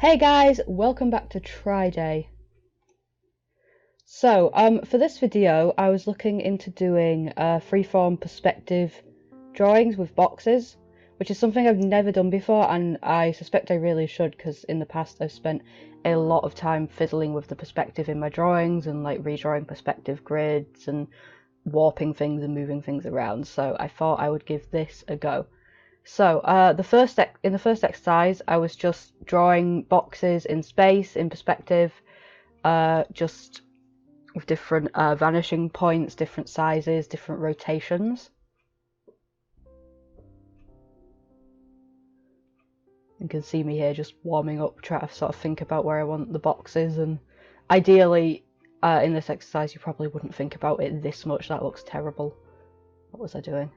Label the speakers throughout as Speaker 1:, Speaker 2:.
Speaker 1: Hey guys, welcome back to Tryday. So, for this video, I was looking into doing freeform perspective drawings with boxes, which is something I've never done before, and I suspect I really should, because in the past I've spent a lot of time fiddling with the perspective in my drawings and like redrawing perspective grids and warping things and moving things around. So I thought I would give this a go. So in the first exercise, I was just drawing boxes in space, in perspective, just with different vanishing points, different sizes, different rotations. You can see me here just warming up, trying to sort of think about where I want the boxes, and ideally in this exercise you probably wouldn't think about it this much. That looks terrible. What was I doing?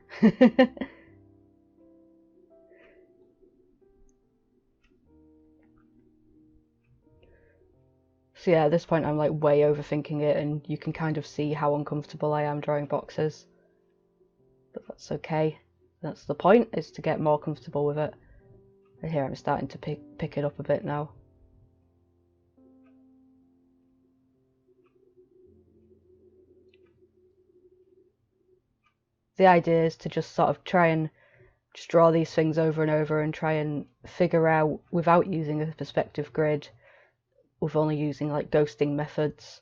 Speaker 1: So yeah, at this point I'm like way overthinking it, and you can kind of see how uncomfortable I am drawing boxes. But that's okay. That's the point, is to get more comfortable with it. And here I'm starting to pick it up a bit now. The idea is to just sort of try and just draw these things over and over and try and figure out, without using a perspective grid, with only using like ghosting methods,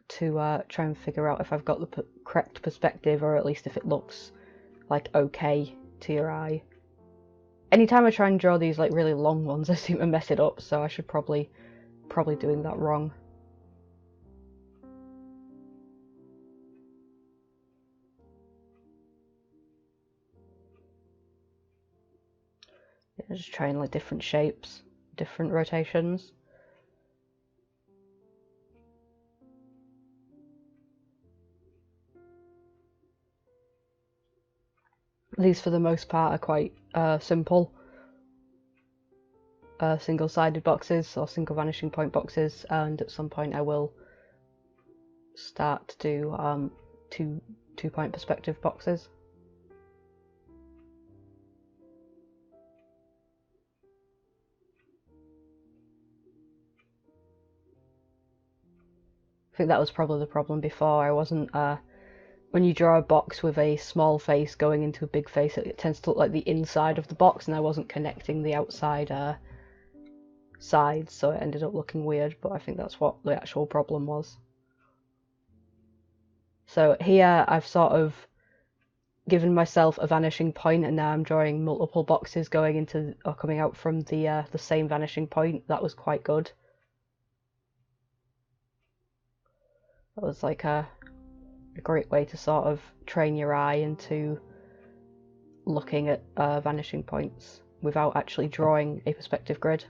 Speaker 1: to try and figure out if I've got the correct perspective, or at least if it looks like okay to your eye. Anytime I try and draw these like really long ones, I seem to mess it up, so I should probably doing that wrong. Yeah, just trying like different shapes, different rotations. These, for the most part, are quite simple. Single-sided boxes or single vanishing point boxes, and at some point I will start to do two-point perspective boxes. I think that was probably the problem before. I wasn't when you draw a box with a small face going into a big face, it tends to look like the inside of the box, and I wasn't connecting the outside sides, so it ended up looking weird, but I think that's what the actual problem was. So here I've sort of given myself a vanishing point, and now I'm drawing multiple boxes going into or coming out from the same vanishing point. That was quite good. That was like a great way to sort of train your eye into looking at vanishing points without actually drawing a perspective grid.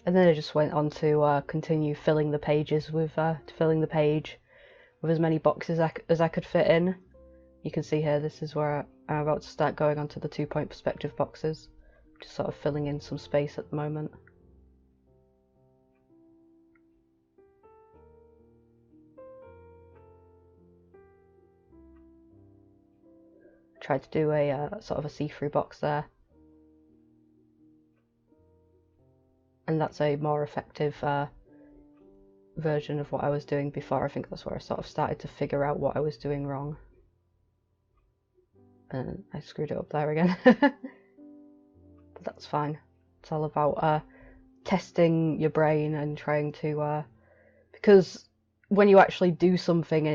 Speaker 1: And then I just went on to continue filling the pages with filling the page with as many boxes as I could fit in. You can see here, this is where I'm about to start going onto the 2-point perspective boxes. Just sort of filling in some space at the moment. Tried to do a sort of a see-through box there. And that's a more effective version of what I was doing before. I think that's where I sort of started to figure out what I was doing wrong. And I screwed it up there again. But that's fine. It's all about testing your brain and trying to because when you actually do something,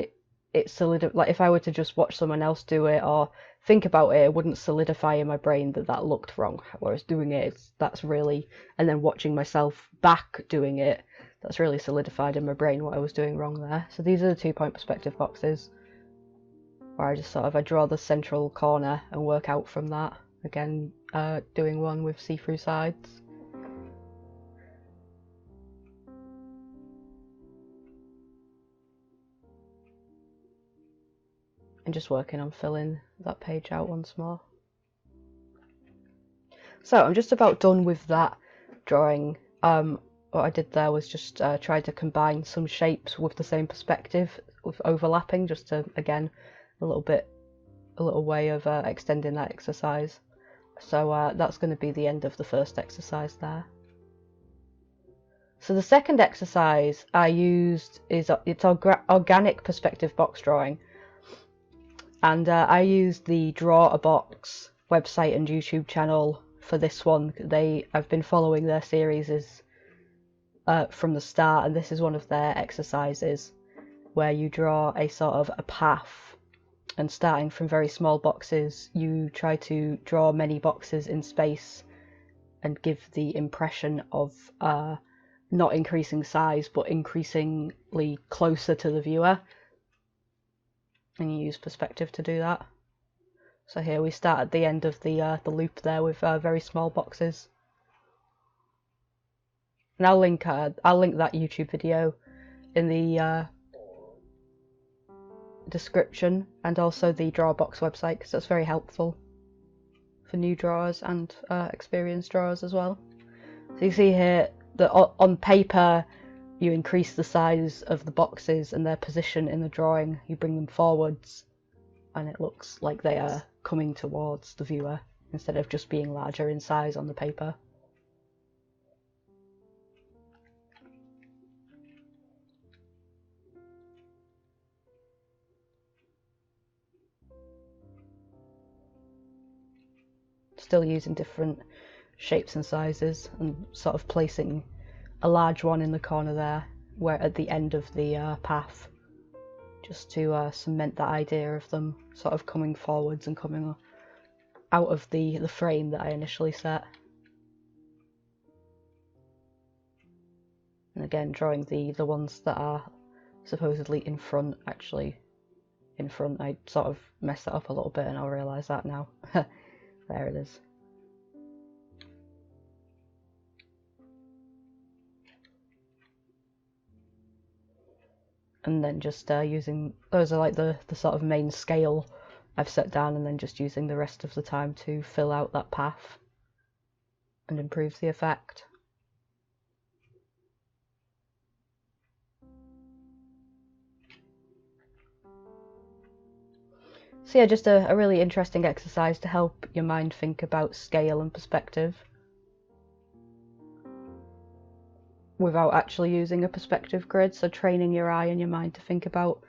Speaker 1: it solidifies. Like if I were to just watch someone else do it or think about it, it wouldn't solidify in my brain that that looked wrong. Whereas doing it, that's really, and then watching myself back doing it, that's really solidified in my brain what I was doing wrong there. So these are the 2-point perspective boxes, where I just sort of I draw the central corner and work out from that. Again, doing one with see-through sides. And just working on filling that page out once more. So I'm just about done with that drawing. What I did there was just try to combine some shapes with the same perspective, with overlapping, just to, again, a little way of extending that exercise. So that's going to be the end of the first exercise there. So the second exercise I used it's organic perspective box drawing, and I used the Draw a Box website and YouTube channel for this one. I've been following their series from the start, and this is one of their exercises where you draw a sort of a path, and starting from very small boxes you try to draw many boxes in space and give the impression of not increasing size but increasingly closer to the viewer, and you use perspective to do that. So here we start at the end of the loop there with very small boxes, and I'll link that YouTube video in the description, and also the Drawbox website, because that's very helpful for new drawers and experienced drawers as well. So you see here that on paper you increase the size of the boxes and their position in the drawing, you bring them forwards, and it looks like they are coming towards the viewer instead of just being larger in size on the paper. Still using different shapes and sizes, and sort of placing a large one in the corner there, where at the end of the path, just to cement that idea of them sort of coming forwards and coming out of the frame that I initially set. And again, drawing the ones that are supposedly in front, actually in front. I sort of messed that up a little bit, and I'll realise that now. There it is. And then just using, those are like the sort of main scale I've set down, and then just using the rest of the time to fill out that path and improve the effect. So yeah, just a really interesting exercise to help your mind think about scale and perspective without actually using a perspective grid, so training your eye and your mind to think about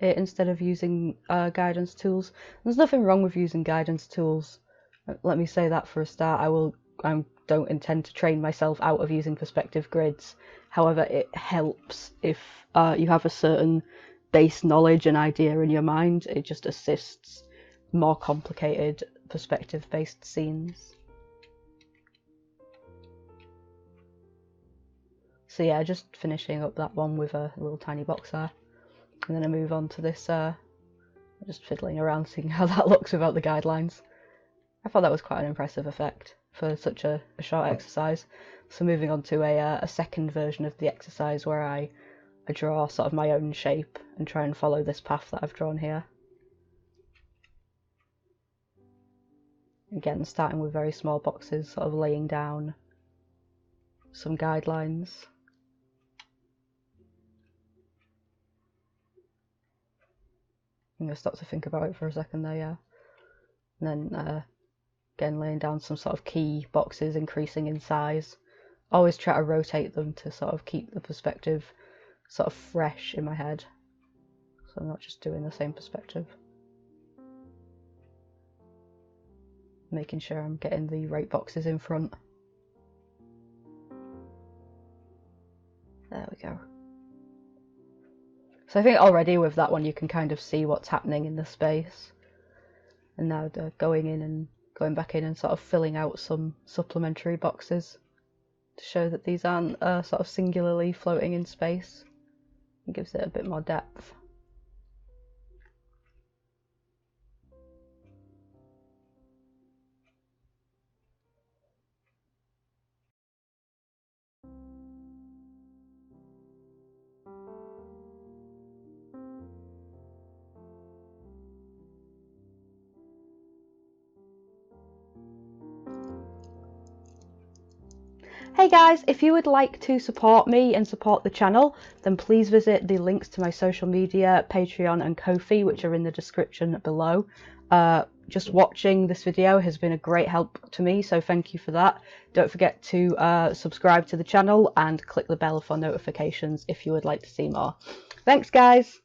Speaker 1: it instead of using guidance tools. There's nothing wrong with using guidance tools, let me say that for a start. I don't intend to train myself out of using perspective grids. However, it helps if you have a certain base knowledge and idea in your mind. It just assists more complicated perspective based scenes. So yeah, just finishing up that one with a little tiny box there, and then I move on to this, just fiddling around seeing how that looks without the guidelines. I thought that was quite an impressive effect for such a short exercise. So moving on to a second version of the exercise where I draw sort of my own shape and try and follow this path that I've drawn here. Again, starting with very small boxes, sort of laying down some guidelines. I'm going to stop to think about it for a second there, yeah. And then again, laying down some sort of key boxes, increasing in size. Always try to rotate them to sort of keep the perspective sort of fresh in my head, so I'm not just doing the same perspective. Making sure I'm getting the right boxes in front. There we go. So I think already with that one you can kind of see what's happening in the space. And now going in and going back in and sort of filling out some supplementary boxes to show that these aren't sort of singularly floating in space. It gives it a bit more depth. Hey guys, if you would like to support me and support the channel, then please visit the links to my social media, Patreon and Ko-fi, which are in the description below. Just watching this video has been a great help to me, so thank you for that. Don't forget to subscribe to the channel and click the bell for notifications if you would like to see more. Thanks guys!